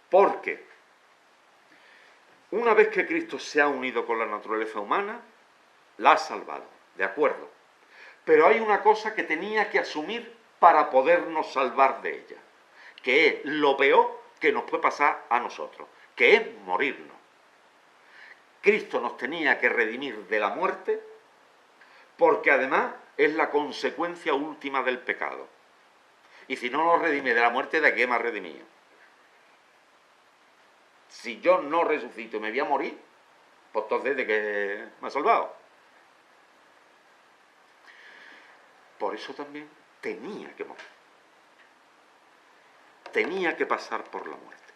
Porque una vez que Cristo se ha unido con la naturaleza humana, la ha salvado, de acuerdo. Pero hay una cosa que tenía que asumir para podernos salvar de ella, que es lo peor que nos puede pasar a nosotros, que es morirnos. Cristo nos tenía que redimir de la muerte, porque además es la consecuencia última del pecado. Y si no nos redime de la muerte, ¿de qué me ha redimido? Si yo no resucito y me voy a morir, pues entonces ¿de qué me ha salvado? Por eso también tenía que morir. Tenía que pasar por la muerte.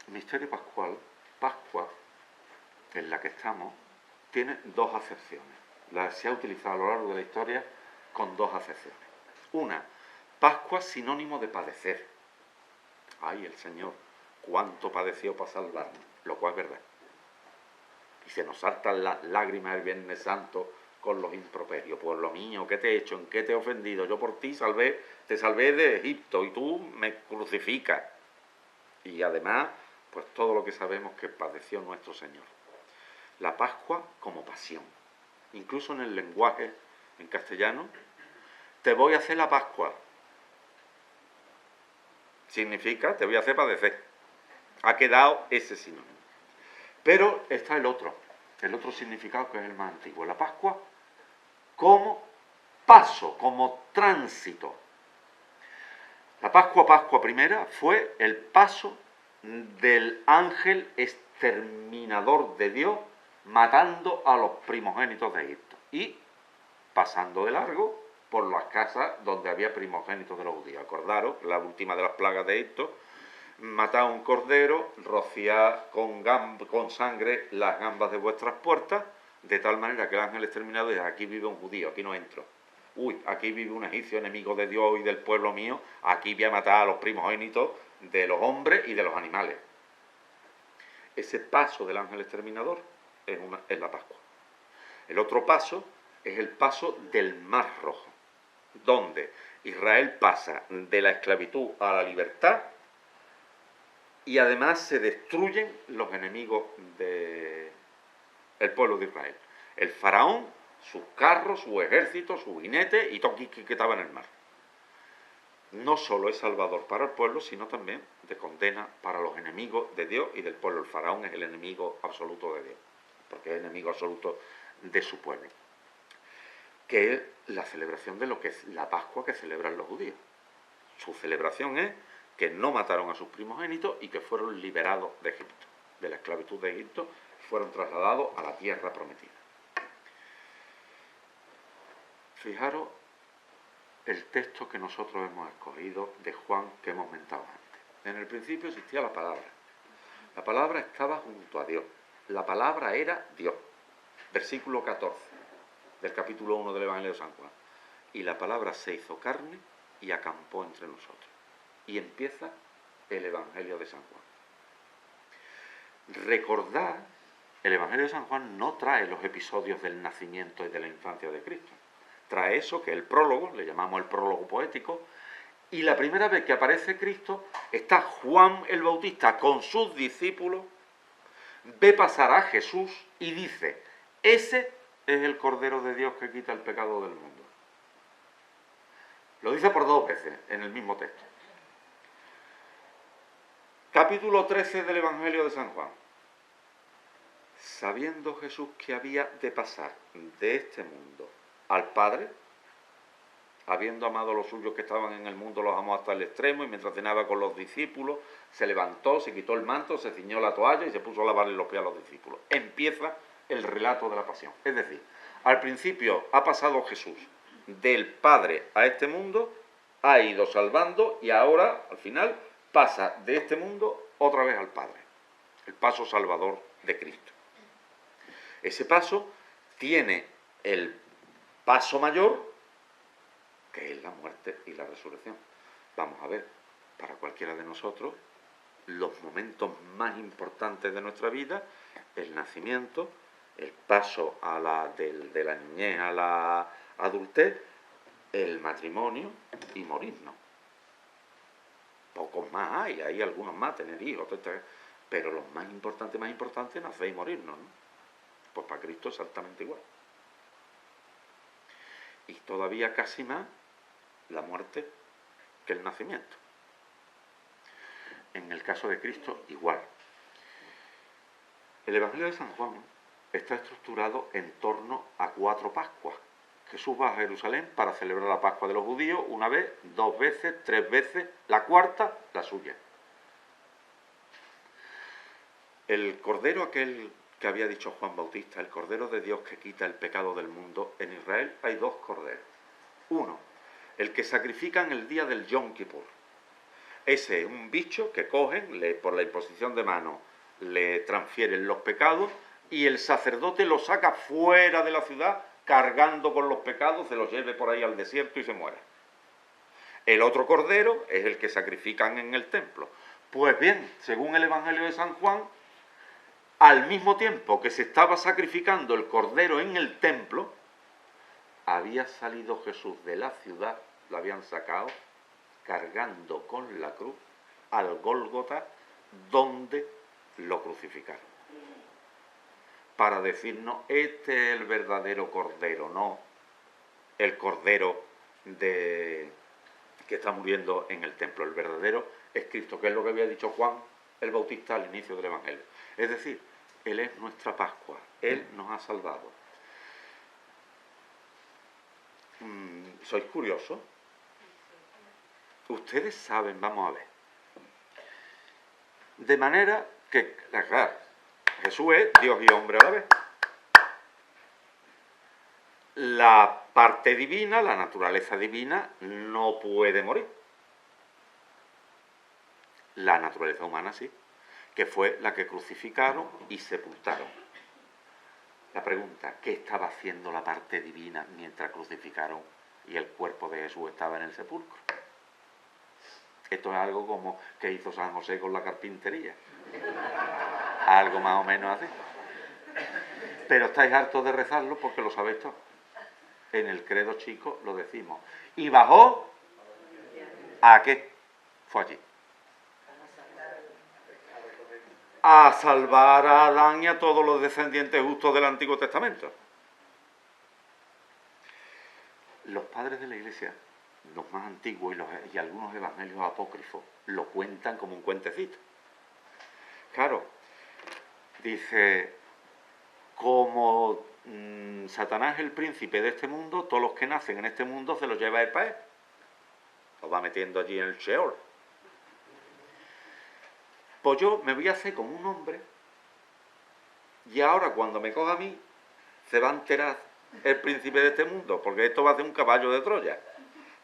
Misterio pascual, Pascua, en la que estamos, tiene dos acepciones. Se ha utilizado a lo largo de la historia con dos acepciones. Una, Pascua sinónimo de padecer. Ay, el Señor, cuánto padeció para salvarnos, lo cual es verdad. Y se nos saltan las lágrimas el Viernes Santo con los improperios. Por lo mío, ¿qué te he hecho? ¿En qué te he ofendido? Yo por ti te salvé de Egipto y tú me crucificas. Y además, pues todo lo que sabemos que padeció nuestro Señor. La Pascua como pasión. Incluso en el lenguaje, en castellano, te voy a hacer la Pascua. Significa, te voy a hacer padecer. Ha quedado ese sinónimo. Pero está el otro significado que es el más antiguo. La Pascua como paso, como tránsito. La Pascua primera fue el paso del ángel exterminador de Dios matando a los primogénitos de Egipto y pasando de largo por las casas donde había primogénitos de los judíos. Acordaros, la última de las plagas de Egipto, matad un cordero, rociad con sangre las gambas de vuestras puertas, de tal manera que el ángel exterminador dice, aquí vive un judío, aquí no entro. Uy, aquí vive un egipcio enemigo de Dios y del pueblo mío, aquí voy a matar a los primogénitos de los hombres y de los animales. Ese paso del ángel exterminador es la Pascua. El otro paso es el paso del Mar Rojo, donde Israel pasa de la esclavitud a la libertad y además se destruyen los enemigos del pueblo de Israel. El faraón, sus carros, su ejército, su jinete y todo que estaba en el mar. No solo es salvador para el pueblo, sino también de condena para los enemigos de Dios y del pueblo. El faraón es el enemigo absoluto de Dios, porque es enemigo absoluto de su pueblo. Que es la celebración de lo que es la Pascua que celebran los judíos. Su celebración es que no mataron a sus primogénitos y que fueron liberados de Egipto, de la esclavitud de Egipto, fueron trasladados a la tierra prometida. Fijaros el texto que nosotros hemos escogido de Juan que hemos mentado antes. En el principio existía la palabra. La palabra estaba junto a Dios. La palabra era Dios. Versículo 14 del capítulo 1 del Evangelio de San Juan. Y la palabra se hizo carne y acampó entre nosotros. Y empieza el Evangelio de San Juan. Recordad, el Evangelio de San Juan no trae los episodios del nacimiento y de la infancia de Cristo. Trae eso, que es el prólogo, le llamamos el prólogo poético, y la primera vez que aparece Cristo está Juan el Bautista con sus discípulos, ve pasar a Jesús y dice, ese es el Cordero de Dios que quita el pecado del mundo. Lo dice por 2 veces en el mismo texto. Capítulo 13 del Evangelio de San Juan. Sabiendo Jesús que había de pasar de este mundo al Padre, habiendo amado a los suyos que estaban en el mundo, los amó hasta el extremo, y mientras cenaba con los discípulos, se levantó, se quitó el manto, se ciñó la toalla y se puso a lavarle los pies a los discípulos. Empieza el relato de la pasión. Es decir, al principio ha pasado Jesús del Padre a este mundo, ha ido salvando y ahora, al final, pasa de este mundo otra vez al Padre. El paso salvador de Cristo. Ese paso tiene el paso mayor, que es la muerte y la resurrección. Vamos a ver, para cualquiera de nosotros, los momentos más importantes de nuestra vida, el nacimiento, el paso de la niñez a la adultez, el matrimonio y morirnos. Pocos más hay algunos más, tener hijos, pero los más importantes, nacer y morirnos, ¿no? Pues para Cristo exactamente igual. Y todavía casi más la muerte que el nacimiento. En el caso de Cristo, igual. El Evangelio de San Juan está estructurado en torno a 4 Pascuas. Jesús va a Jerusalén para celebrar la Pascua de los judíos 1 vez, 2 veces, 3 veces, la cuarta, la suya. El cordero aquel que había dicho Juan Bautista, el Cordero de Dios que quita el pecado del mundo, en Israel hay 2 corderos. Uno, el que sacrifican el día del Yom Kippur. Ese es un bicho que cogen, por la imposición de manos, le transfieren los pecados y el sacerdote lo saca fuera de la ciudad cargando con los pecados, se los lleve por ahí al desierto y se muera. El otro cordero es el que sacrifican en el templo. Pues bien, según el Evangelio de San Juan, al mismo tiempo que se estaba sacrificando el cordero en el templo, había salido Jesús de la ciudad, lo habían sacado, cargando con la cruz al Gólgota, donde lo crucificaron. Para decirnos, este es el verdadero cordero, no el cordero que está muriendo en el templo. El verdadero es Cristo, que es lo que había dicho Juan el Bautista al inicio del Evangelio. Es decir, Él es nuestra Pascua, Él nos ha salvado. ¿Sois curiosos? Ustedes saben, vamos a ver. De manera que, claro, Jesús es Dios y hombre a la vez. La parte divina, la naturaleza divina, no puede morir. La naturaleza humana sí, que fue la que crucificaron y sepultaron. La pregunta, ¿qué estaba haciendo la parte divina mientras crucificaron y el cuerpo de Jesús estaba en el sepulcro? Esto es algo como que hizo San José con la carpintería. Algo más o menos así. Pero estáis hartos de rezarlo porque lo sabéis todo. En el credo chico lo decimos. ¿Y bajó? ¿A qué? Fue allí. A salvar a Adán y a todos los descendientes justos del Antiguo Testamento. Los padres de la Iglesia, los más antiguos y algunos evangelios apócrifos, lo cuentan como un cuentecito. Claro, dice, como Satanás es el príncipe de este mundo, todos los que nacen en este mundo se los lleva el país. Los va metiendo allí en el Sheol. Pues yo me voy a hacer como un hombre y ahora cuando me coja a mí se va a enterar el príncipe de este mundo, porque esto va a ser un caballo de Troya,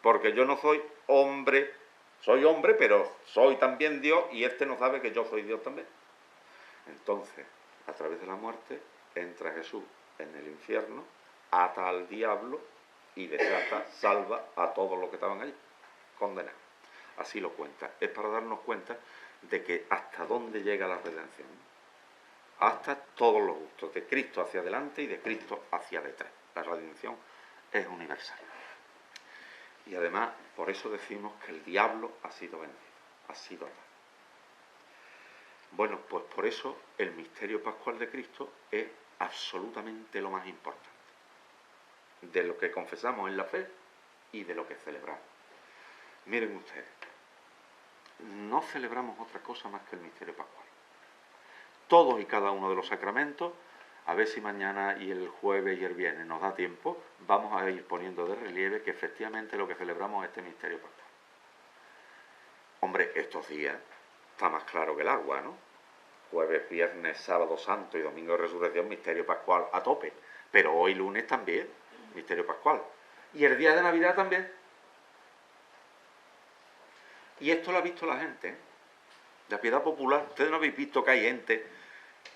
porque yo no soy hombre pero soy también Dios y este no sabe que yo soy Dios también. Entonces, a través de la muerte entra Jesús en el infierno, ata al diablo y desata, salva a todos los que estaban allí, condenados. Así lo cuenta. Es para darnos cuenta de que hasta dónde llega la redención. Hasta todos los gustos, de Cristo hacia adelante y de Cristo hacia detrás. La redención es universal. Y además, por eso decimos que el diablo ha sido vencido, ha sido atado. Bueno, pues por eso el misterio pascual de Cristo es absolutamente lo más importante. De lo que confesamos en la fe y de lo que celebramos. Miren ustedes, no celebramos otra cosa más que el misterio pascual. Todos y cada uno de los sacramentos, a ver si mañana y el jueves y el viernes nos da tiempo, vamos a ir poniendo de relieve que efectivamente lo que celebramos es este misterio pascual. Hombre, estos días está más claro que el agua, ¿no? Jueves, viernes, sábado santo y domingo de resurrección, misterio pascual a tope. Pero hoy lunes también, misterio pascual. Y el día de Navidad también. Y esto lo ha visto la gente, ¿eh? La piedad popular. Ustedes no habéis visto que hay gente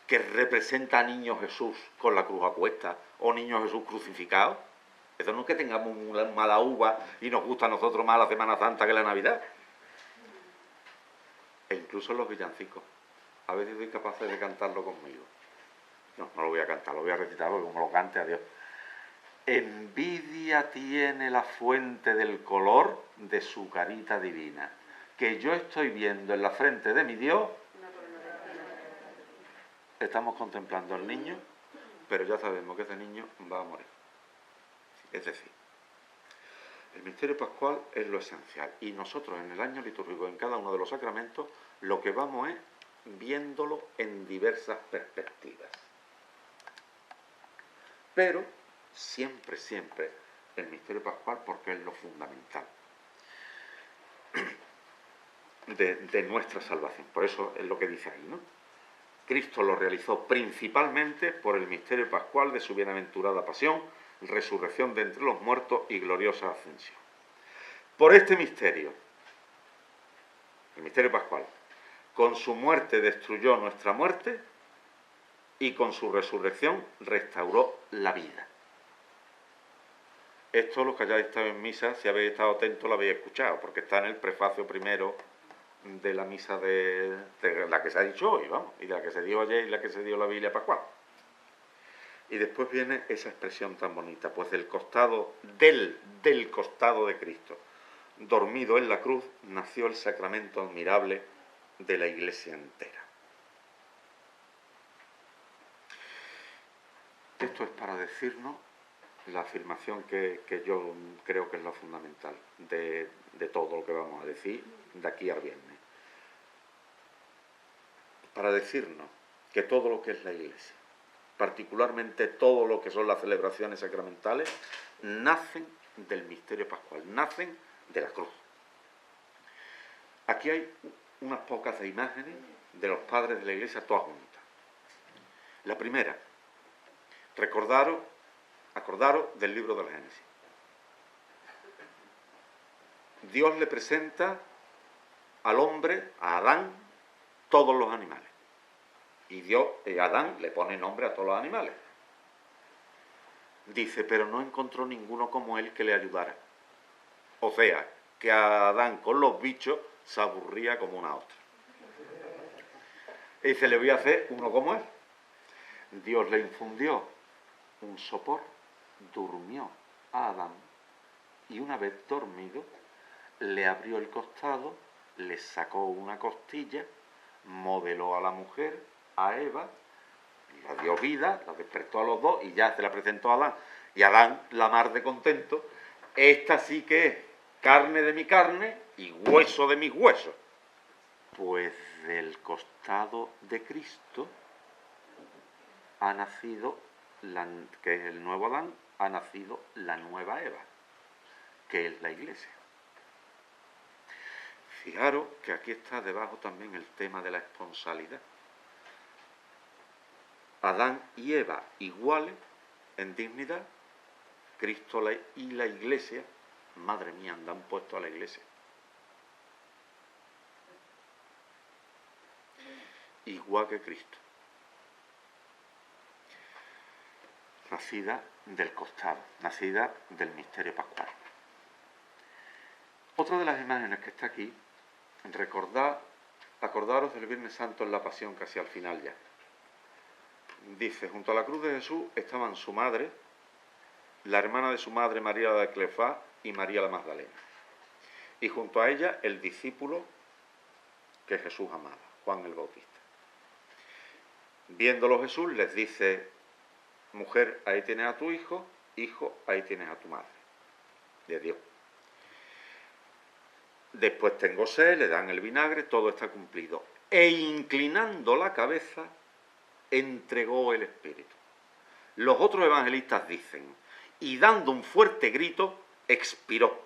que representa a Niño Jesús con la cruz a cuesta o Niño Jesús crucificado. Eso no es que tengamos mala uva y nos gusta a nosotros más la Semana Santa que la Navidad. E incluso los villancicos. A veces soy capaz de cantarlo conmigo. No lo voy a cantar, lo voy a recitar porque como lo cante, adiós. Envidia tiene la fuente del color de su carita divina, que yo estoy viendo en la frente de mi Dios. Estamos contemplando al niño, pero ya sabemos que ese niño va a morir. Es decir, el misterio pascual es lo esencial y nosotros en el año litúrgico, en cada uno de los sacramentos, lo que vamos es viéndolo en diversas perspectivas. Pero siempre el misterio pascual porque es lo fundamental de nuestra salvación. Por eso es lo que dice ahí, ¿no? Cristo lo realizó principalmente por el misterio pascual de su bienaventurada pasión, resurrección de entre los muertos y gloriosa ascensión. Por este misterio, el misterio pascual, con su muerte destruyó nuestra muerte y con su resurrección restauró la vida. Esto, los que hayáis estado en misa, si habéis estado atentos, lo habéis escuchado, porque está en el prefacio primero de la misa de la que se ha dicho hoy, vamos, y de la que se dio ayer y la que se dio la Biblia Pascual. Y después viene esa expresión tan bonita, pues del costado de Cristo, dormido en la cruz, nació el sacramento admirable de la Iglesia entera. Esto es para decirnos la afirmación que yo creo que es la fundamental de todo lo que vamos a decir de aquí al viernes. Para decirnos que todo lo que es la Iglesia, particularmente todo lo que son las celebraciones sacramentales, nacen del misterio pascual, nacen de la cruz. Aquí hay unas pocas de imágenes de los padres de la Iglesia todas juntas. La primera, acordaros del libro de la Génesis. Dios le presenta al hombre, a Adán, todos los animales. Y Adán le pone nombre a todos los animales. Dice, pero no encontró ninguno como él que le ayudara. O sea, que a Adán con los bichos se aburría como una ostra. Y dice, le voy a hacer uno como él. Dios le infundió un sopor, durmió a Adán y una vez dormido le abrió el costado, le sacó una costilla, modeló a la mujer, a Eva, la dio vida, la despertó a los dos y ya se la presentó a Adán. Y Adán, la mar de contento, esta sí que es carne de mi carne y hueso de mis huesos. Pues del costado de Cristo ha nacido, que es el nuevo Adán, ha nacido la nueva Eva, que es la Iglesia. Fijaros que aquí está debajo también el tema de la esponsalidad. Adán y Eva iguales en dignidad, Cristo y la Iglesia, madre mía, han puesto a la Iglesia. Igual que Cristo. Nacida del costado, nacida del misterio pascual. Otra de las imágenes que está aquí, acordaros del Viernes Santo en la Pasión, casi al final ya. Dice, junto a la cruz de Jesús estaban su madre, la hermana de su madre María de Cleofás y María la Magdalena. Y junto a ella el discípulo que Jesús amaba, Juan el Bautista. Viéndolo Jesús les dice, mujer, ahí tienes a tu hijo, hijo, ahí tienes a tu madre. De Dios. Después tengo sed, le dan el vinagre, todo está cumplido. E inclinando la cabeza, entregó el Espíritu. Los otros evangelistas dicen, y dando un fuerte grito, expiró.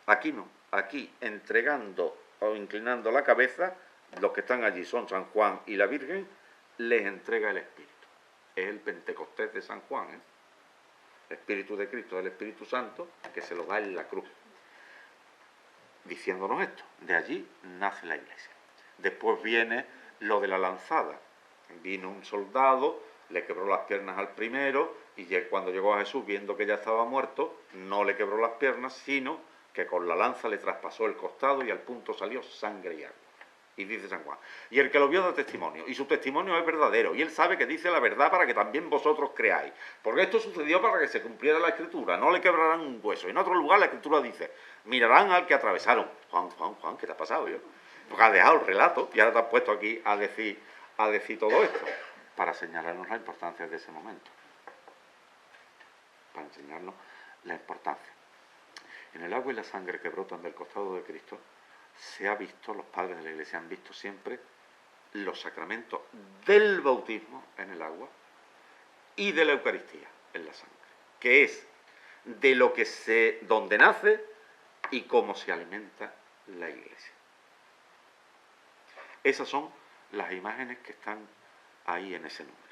Aquí no, aquí entregando o inclinando la cabeza, los que están allí son San Juan y la Virgen, les entrega el Espíritu. Es el Pentecostés de San Juan, ¿eh? El Espíritu de Cristo, el Espíritu Santo, que se lo da en la cruz. Diciéndonos esto, de allí nace la Iglesia. Después viene lo de la lanzada. Vino un soldado, le quebró las piernas al primero, y cuando llegó a Jesús, viendo que ya estaba muerto, no le quebró las piernas, sino que con la lanza le traspasó el costado y al punto salió sangre y agua. Y dice San Juan, y el que lo vio da testimonio, y su testimonio es verdadero, y él sabe que dice la verdad para que también vosotros creáis, porque esto sucedió para que se cumpliera la Escritura, no le quebrarán un hueso. En otro lugar la Escritura dice, mirarán al que atravesaron. Juan, ¿qué te ha pasado yo? Porque has dejado el relato y ahora te has puesto aquí a decir todo esto, para señalarnos la importancia de ese momento, para enseñarnos la importancia. En el agua y la sangre que brotan del costado de Cristo, se ha visto, los padres de la Iglesia han visto siempre los sacramentos del bautismo en el agua y de la Eucaristía en la sangre, que es de lo que donde nace y cómo se alimenta la Iglesia. Esas son las imágenes que están ahí en ese número.